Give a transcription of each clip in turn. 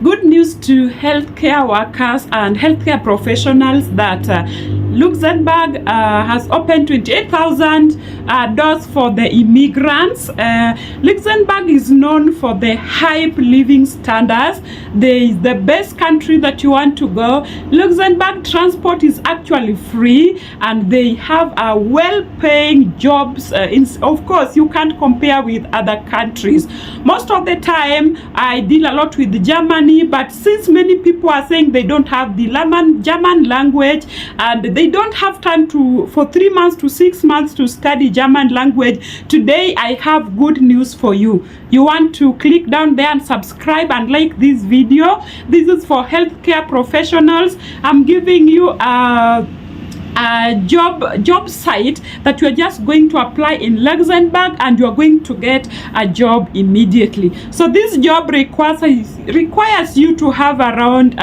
Good news to healthcare workers and healthcare professionals that Luxembourg has opened 28,000 doors for the immigrants. Luxembourg is known for the high living standards. The best country that you want to go. Luxembourg transport is actually free, and they have a well-paying jobs. Of course, you can't compare with other countries. Most of the time, I deal a lot with Germany, but since many people are saying they don't have the German language and they don't have time for 3 months to 6 months to study German language, today I have good news for you. You want to click down there and subscribe and like this video. This is for healthcare professionals. I'm giving you a job site that you're just going to apply in Luxembourg, and you're going to get a job immediately. So this job requires you to have around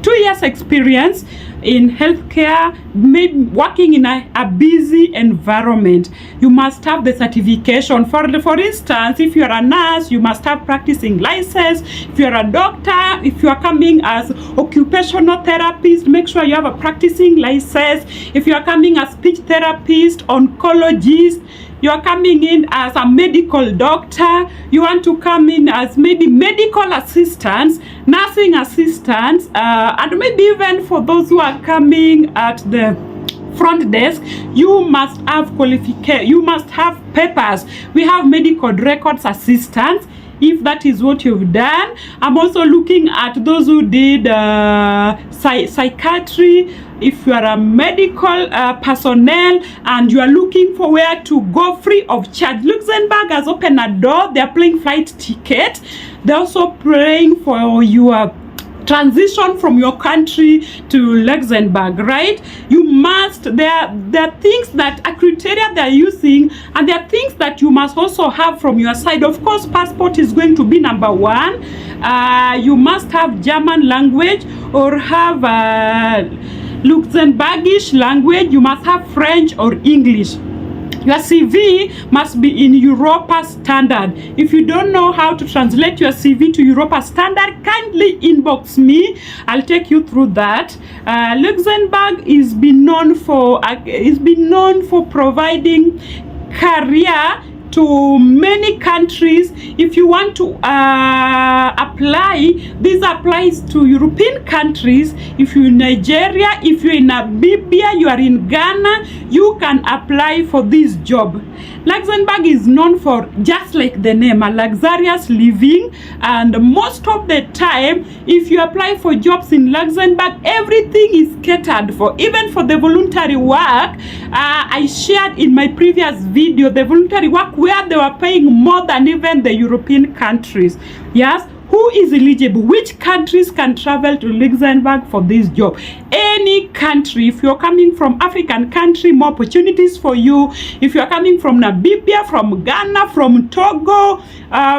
2 years experience in healthcare, maybe working in a busy environment. You must have the certification. For instance, if you're a nurse, you must have practicing license. If you're a doctor, if you are coming as occupational therapist, make sure you have a practicing license. If you are coming as speech therapist, oncologist, you are coming in as a medical doctor, you want to come in as maybe medical assistants, nursing assistants, and maybe even for those who are coming at the front desk, you must have qualification, you must have papers. We have medical records assistants, if that is what you've done. I'm also looking at those who did psychiatry. If you are a medical personnel and you are looking for where to go free of charge, Luxembourg has opened a door. They are paying flight ticket. They're also praying for your transition from your country to Luxembourg, right? You must, there are things that a criteria they are using, and there are things that you must also have from your side. Of course, passport is going to be number one. You must have German language or have Luxembourgish language. You must have French or English. Your CV must be in Europa standard. If you don't know how to translate your CV to Europa standard, kindly inbox me. I'll take you through that. Luxembourg is been known for providing career to many countries. If you want to apply, this applies to European countries. If you're in Nigeria, if you're in Namibia, you are in Ghana, you can apply for this job. Luxembourg is known for, just like the name, a luxurious living, and most of the time, if you apply for jobs in Luxembourg, everything is catered for, even for the voluntary work. I shared in my previous video the voluntary work where they were paying more than even the European countries. Yes, who is eligible? Which countries can travel to Luxembourg for this job? Any country. If you're coming from African country, more opportunities for you. If you're coming from Namibia, from Ghana, from Togo,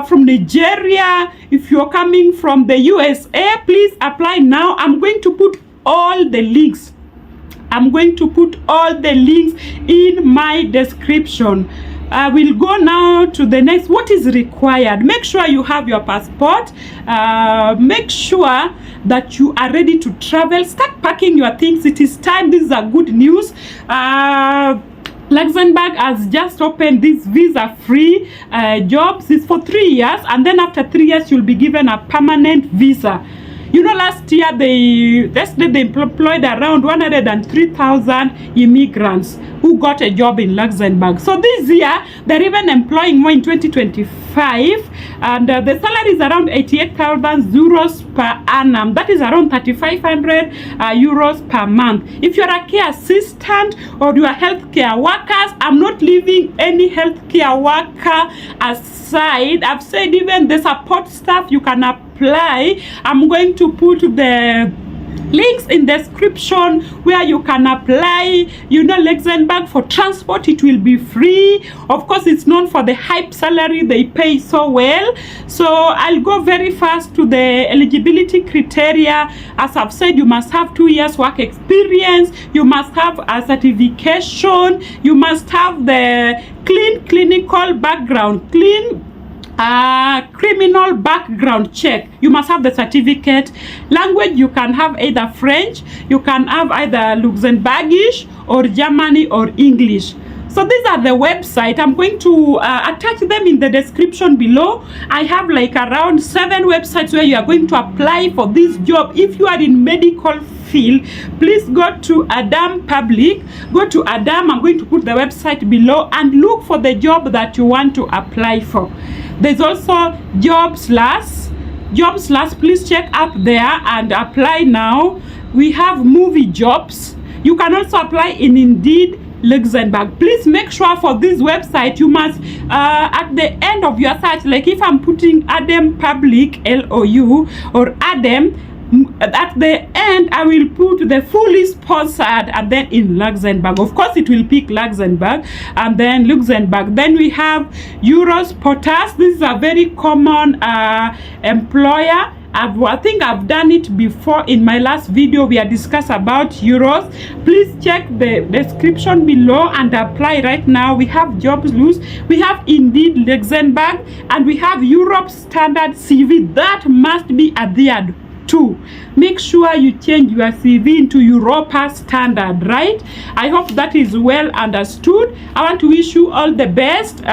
from Nigeria, if you're coming from the USA, please apply now. I'm going to put all the links. I'm going to put all the links in my description. I will go now to the next. What is required? Make sure you have your passport. Make sure that you are ready to travel. Start packing your things. It is time. This is a good news. Luxembourg has just opened this visa-free jobs. It's for 3 years, and then after 3 years, you'll be given a permanent visa. You know, last year they employed around 103,000 immigrants who got a job in Luxembourg. So this year they're even employing more in 2025, and the salary is around 88,000 euros per annum. That is around 3,500 euros per month. If you're a care assistant or you are healthcare workers, I'm not leaving any healthcare worker aside. I've said even the support staff, you can apply. I'm going to put the links in the description where you can apply. You know, Luxembourg, for transport it will be free. Of course, it's known for the high salary they pay so well. So I'll go very fast to the eligibility criteria. As I've said, you must have 2 years work experience, you must have a certification, you must have the clean clinical background, clean criminal background check. You must have the certificate. Language, you can have either French, you can have either Luxembourgish or Germany or English. So these are the website. I'm going to attach them in the description below. I have like around 7 websites where you are going to apply for this job. If you are in medical field, please go to Adam Public. Go to Adam. I'm going to put the website below and look for the job that you want to apply for. There's also job slash. Please check up there and apply now. We have movie jobs. You can also apply in Indeed Luxembourg. Please make sure for this website you must at the end of your search, like if I'm putting Adam Public LOU or Adam, at the end I will put the fully sponsored and then in Luxembourg. Of course it will pick Luxembourg and then Luxembourg. Then we have Euros Porters. This is a very common employer. I think I've done it before in my last video. We had discussed about Euros. Please check the description below and apply right now. We have jobs loose, we have Indeed Luxembourg, and we have Europe Standard CV that must be adhered to. Make sure you change your CV into Europa Standard, right? I hope that is well understood. I want to wish you all the best.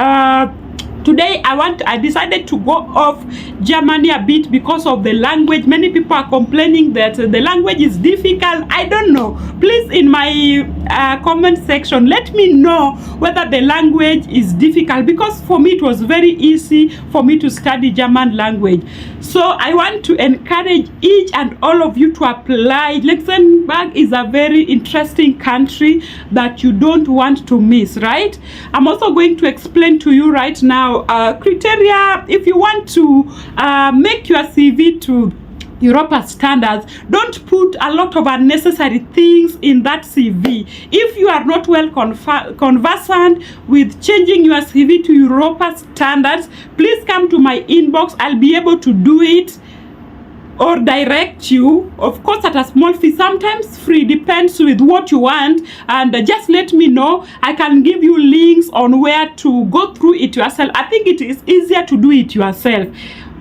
Today I decided to go off Germany a bit because of the language. Many people are complaining that the language is difficult. I don't know. Please, in my comment section, let me know whether the language is difficult, because for me it was very easy for me to study German language. So I want to encourage each and all of you to apply. Luxembourg is a very interesting country that you don't want to miss, right? I'm also going to explain to you right now criteria if you want to make your CV to Europa standards. Don't put a lot of unnecessary things in that CV. If you are not well conversant with changing your CV to Europa standards, please come to my inbox. I'll be able to do it or direct you, of course at a small fee, sometimes free, depends with what you want. And just let me know. I can give you links on where to go through it yourself. I think it is easier to do it yourself.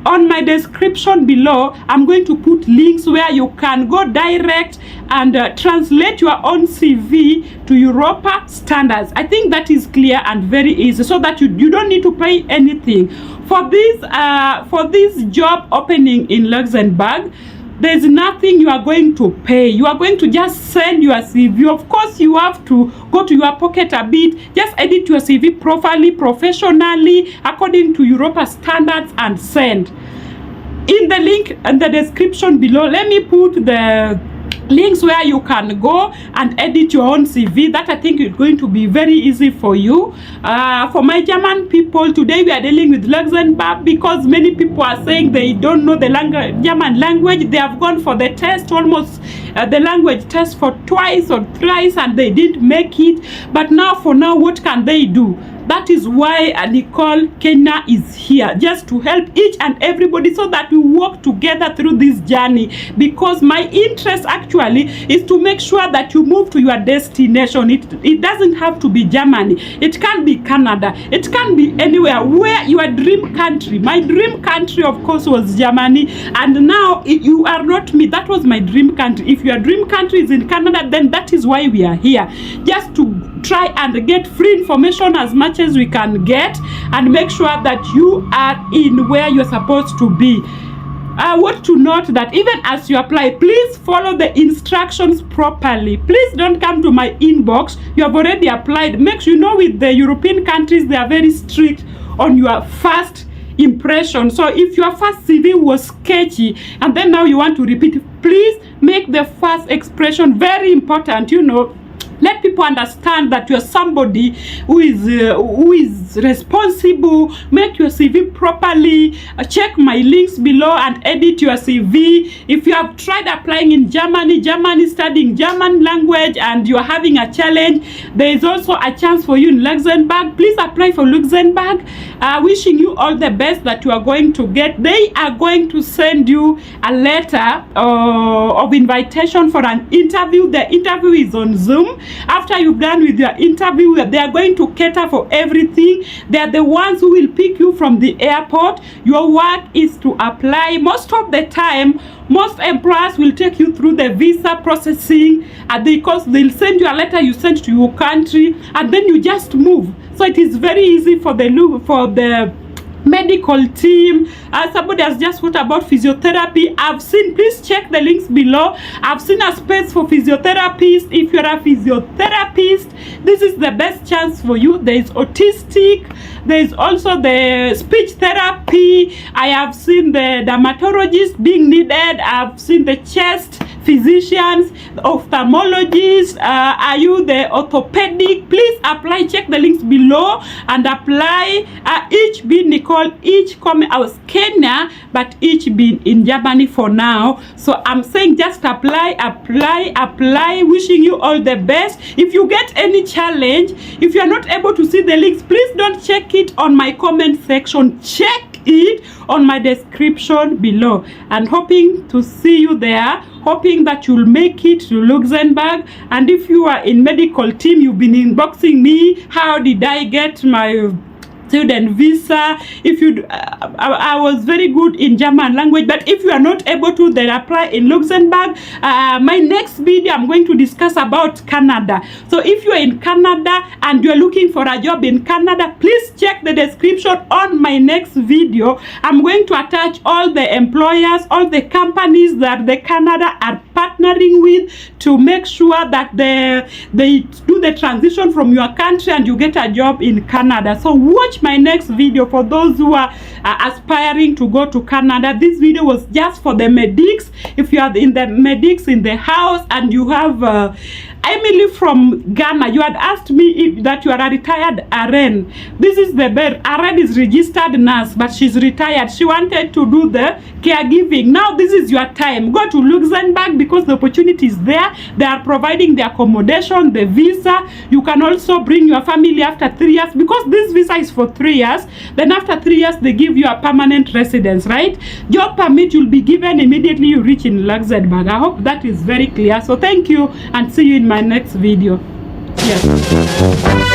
On my description below, I'm going to put links where you can go direct and translate your own CV to Europa standards. I think that is clear and very easy, so that you don't need to pay anything. For this job opening in Luxembourg, there's nothing you are going to pay. You are going to just send your CV. Of course, you have to go to your pocket a bit. Just edit your CV properly, professionally, according to Europa standards, and send. In the link in the description below, let me put the links where you can go and edit your own CV. That I think is going to be very easy for you. For my German people, today we are dealing with Luxembourg because many people are saying they don't know the German language. They have gone for the test, almost the language test for twice or thrice, and they didn't make it. But now, for now, what can they do? That is why Nicole Kenya is here, just to help each and everybody so that we work together through this journey. Because my interest actually is to make sure that you move to your destination. It doesn't have to be Germany. It can be Canada. It can be anywhere where your dream country. My dream country, of course, was Germany. And now you are not me. That was my dream country. If your dream country is in Canada, then that is why we are here. Just to try and get free information as much as we can get and make sure that you are in where you're supposed to be. I want to note that even as you apply, please follow the instructions properly. Please don't come to my inbox. You have already applied. Make sure you know with the European countries, they are very strict on your first impression. So if your first CV was sketchy and then now you want to repeat it, please make the first expression very important. You know, let people understand that you're somebody who is responsible. Make your CV properly. Check my links below and edit your CV. If you have tried applying in Germany, studying German language, and you're having a challenge, there is also a chance for you in Luxembourg. Please apply for Luxembourg. Wishing you all the best that you are going to get. They are going to send you a letter of invitation for an interview. The interview is on Zoom. After you've done with your interview, they are going to cater for everything. They are the ones who will pick you from the airport. Your work is to apply. Most of the time, most employers will take you through the visa processing, because they'll send you a letter you send to your country, and then you just move. So it is very easy for the medical team. Somebody has just put about physiotherapy. I've seen, please check the links below. I've seen a space for physiotherapists. If you're a physiotherapist, this is the best chance for you. There is autistic. There is also the speech therapy. I have seen the dermatologist being needed. I've seen the chest physicians, ophthalmologists. Are you the orthopedic? Please apply. Check the links below and apply. Each being Nicole, each coming out Kenya, but each being in Germany for now. So I'm saying just apply. Wishing you all the best. If you get any challenge, if you are not able to see the links, please don't check it on my comment section. Check it on my description below, and hoping to see you there, hoping that you'll make it to Luxembourg. And if you are in medical team, you've been inboxing me, how did I get my student visa? If you I was very good in German language, but if you are not able to, then apply in Luxembourg. My next video, I'm going to discuss about Canada. So if you're in Canada and you're looking for a job in Canada, please check the description on my next video. I'm going to attach all the employers, all the companies that the Canada are partnering with to make sure that they do the transition from your country and you get a job in Canada. So watch my next video for those who are aspiring to go to Canada. This video was just for the medics. If you are in the medics in the house and you have Emily from Ghana, you had asked me if that you are a retired RN. This is the bed. RN is registered nurse, but she's retired. She wanted to do the caregiving. Now this is your time. Go to Luxembourg because the opportunity is there. They are providing the accommodation, the visa. You can also bring your family after 3 years, because this visa is for 3 years. Then after 3 years, they give you a permanent residence, right? Job permit will be given immediately you reach in Luxembourg. I hope that is very clear. So thank you, and see you in my next video. Yes.